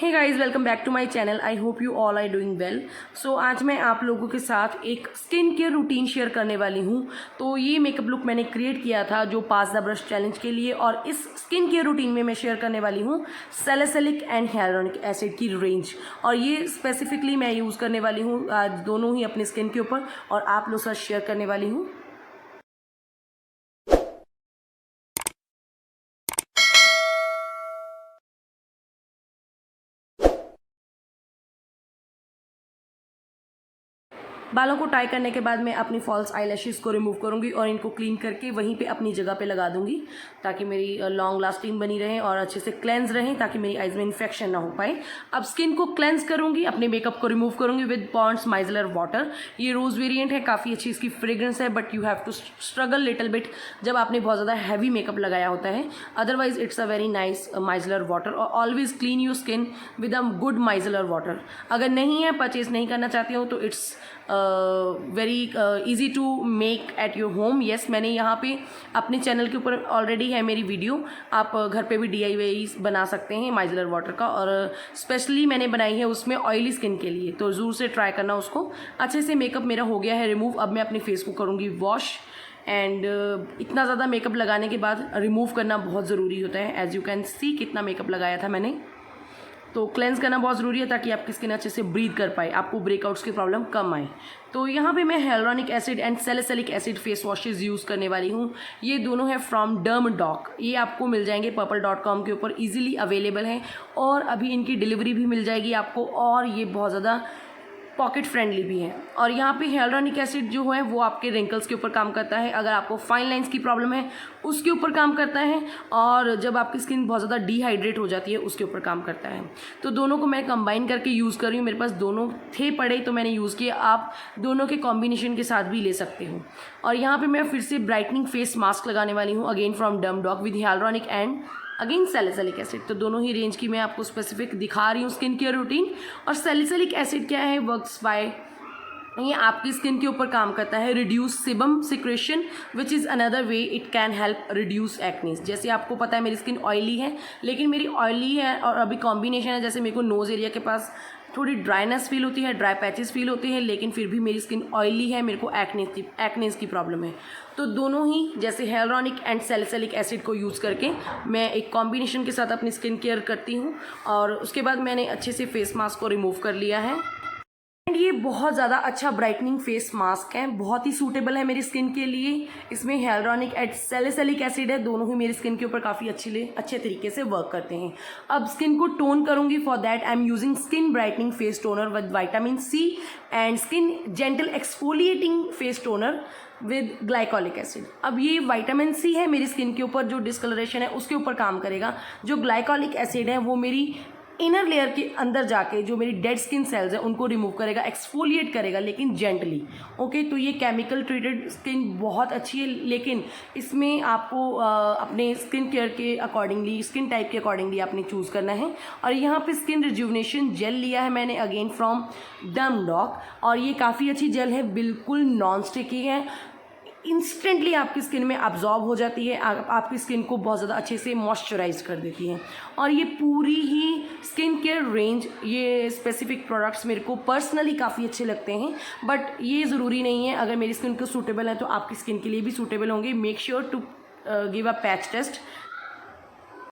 Hey guys, welcome back to my channel. I hope you all are doing well. So आज मैं आप लोगों के साथ एक स्किन केयर रूटीन शेयर करने वाली हूँ। तो ये मेकअप लुक मैंने क्रिएट किया था जो पास द ब्रश चैलेंज के लिए, और इस स्किन केयर रूटीन में मैं शेयर करने वाली हूँ सैलिसिलिक एंड hyaluronic एसिड की रेंज, और ये स्पेसिफिकली मैं यूज़ करने वाली हूँ आज दोनों ही अपने स्किन के ऊपर, और आप लोग साथ शेयर करने वाली हूँ। बालों को टाई करने के बाद मैं अपनी फॉल्स आईलैशेस को रिमूव करूंगी और इनको क्लीन करके वहीं पे अपनी जगह पे लगा दूंगी, ताकि मेरी लॉन्ग लास्टिंग बनी रहे और अच्छे से क्लेंस रहें, ताकि मेरी आइज में इन्फेक्शन ना हो पाए। अब स्किन को क्लेंस करूंगी, अपने मेकअप को रिमूव करूंगी विद पॉन्ड्स माइसेलर वाटर। ये रोज वेरिएंट है, काफ़ी अच्छी इसकी फ्रेग्रेंस है, but you have to struggle little bit जब आपने बहुत ज़्यादा हैवी मेकअप लगाया होता है। Otherwise it's a very nice micellar water, और always clean your skin with a good micellar water. अगर नहीं है, परचेज नहीं करना चाहती हो, तो it's very easy to make at your home. Yes, मैंने यहाँ पे अपने चैनल के ऊपर ऑलरेडी है मेरी वीडियो, आप घर पे भी DIY बना सकते हैं माइसेलर वाटर का, और स्पेशली मैंने बनाई है उसमें ऑयली स्किन के लिए, तो ज़रूर से ट्राई करना उसको। अच्छे से मेकअप मेरा हो गया है रिमूव। अब मैं अपने फेस को करूँगी वॉश, एंड इतना ज़्यादा मेकअप लगाने के बाद रिमूव करना बहुत ज़रूरी होता है। एज यू कैन सी कितना मेकअप लगाया था मैंने, तो क्लेंस करना बहुत ज़रूरी है ताकि आपकी स्किन अच्छे से ब्रीथ कर पाए, आपको ब्रेकआउट्स की प्रॉब्लम कम आए। तो यहाँ पे मैं hyaluronic acid and salicylic acid face washes use करने वाली हूँ। ये दोनों है फ्रॉम डर्मडॉक, ये आपको मिल जाएंगे purple.com के ऊपर, ईजिली अवेलेबल हैं, और अभी इनकी डिलीवरी भी मिल जाएगी आपको, और ये बहुत ज़्यादा पॉकेट फ्रेंडली भी है। और यहाँ पे hyaluronic एसिड जो है वो आपके रिंकल्स के ऊपर काम करता है, अगर आपको फाइन लाइंस की प्रॉब्लम है उसके ऊपर काम करता है, और जब आपकी स्किन बहुत ज़्यादा डिहाइड्रेट हो जाती है उसके ऊपर काम करता है। तो दोनों को मैं कंबाइन करके यूज़ कर रही हूँ, मेरे पास दोनों थे पड़े तो मैंने यूज़ किए। आप दोनों के कॉम्बिनेशन के साथ भी ले सकते हो। और यहाँ पर मैं फिर से ब्राइटनिंग फेस मास्क लगाने वाली हूँ, again from Dermdoc with hyaluronic and again salicylic acid. तो दोनों ही रेंज की मैं आपको स्पेसिफिक दिखा रही हूँ स्किन केयर रूटीन। और सैलिसिलिक एसिड क्या है, वर्क्स बाय, ये आपकी स्किन के ऊपर काम करता है reduce sebum secretion, which is another way it can help reduce acne. जैसे आपको पता है मेरी स्किन ऑयली है, लेकिन मेरी ऑयली है और अभी कॉम्बिनेशन है, जैसे मेरे को नोज़ एरिया के पास थोड़ी ड्राइनेस फील होती है, ड्राई पैचेस फील होते हैं, लेकिन फिर भी मेरी स्किन ऑयली है, मेरे को एक्नेस की प्रॉब्लम है। तो दोनों ही जैसे hyaluronic एंड सैलिसिलिक एसिड को यूज़ करके मैं एक कॉम्बिनेशन के साथ अपनी स्किन केयर करती हूँ। और उसके बाद मैंने अच्छे से फेस मास्क को रिमूव कर लिया है, एंड ये बहुत ज़्यादा अच्छा ब्राइटनिंग फेस मास्क है, बहुत ही सूटेबल है मेरी स्किन के लिए। इसमें hyaluronic एंड सैलिसिलिक एसिड है, दोनों ही मेरी स्किन के ऊपर काफ़ी अच्छे तरीके से वर्क करते हैं। अब स्किन को टोन करूँगी, for that I am using skin brightening face toner with vitamin C and skin gentle exfoliating face toner with glycolic acid. अब ये विटामिन C है मेरी स्किन के ऊपर, जो डिस्कलरेशन है उसके ऊपर काम करेगा। जो ग्लाइकोलिक एसिड है वो मेरी इनर लेयर के अंदर जाके जो मेरी डेड स्किन सेल्स है उनको रिमूव करेगा, एक्सफोलिएट करेगा, लेकिन जेंटली। ओके, तो ये केमिकल ट्रीटेड स्किन बहुत अच्छी है, लेकिन इसमें आपको अपने स्किन केयर के अकॉर्डिंगली, स्किन टाइप के अकॉर्डिंगली आपने चूज़ करना है। और यहाँ पे स्किन रिजुवनेशन जेल लिया है मैंने, अगेन फ्रॉम डर्मडॉक, और ये काफ़ी अच्छी जेल है, बिल्कुल नॉन स्टिकी है, इंस्टेंटली आपकी स्किन में अब्जॉर्ब हो जाती है, आपकी स्किन को बहुत ज़्यादा अच्छे से मॉइस्चराइज कर देती है। और ये पूरी ही स्किन केयर रेंज, ये स्पेसिफिक प्रोडक्ट्स मेरे को पर्सनली काफ़ी अच्छे लगते हैं, बट ये ज़रूरी नहीं है, अगर मेरी स्किन को सूटेबल है तो आपकी स्किन के लिए भी सूटेबल होंगे। Make sure to give a patch test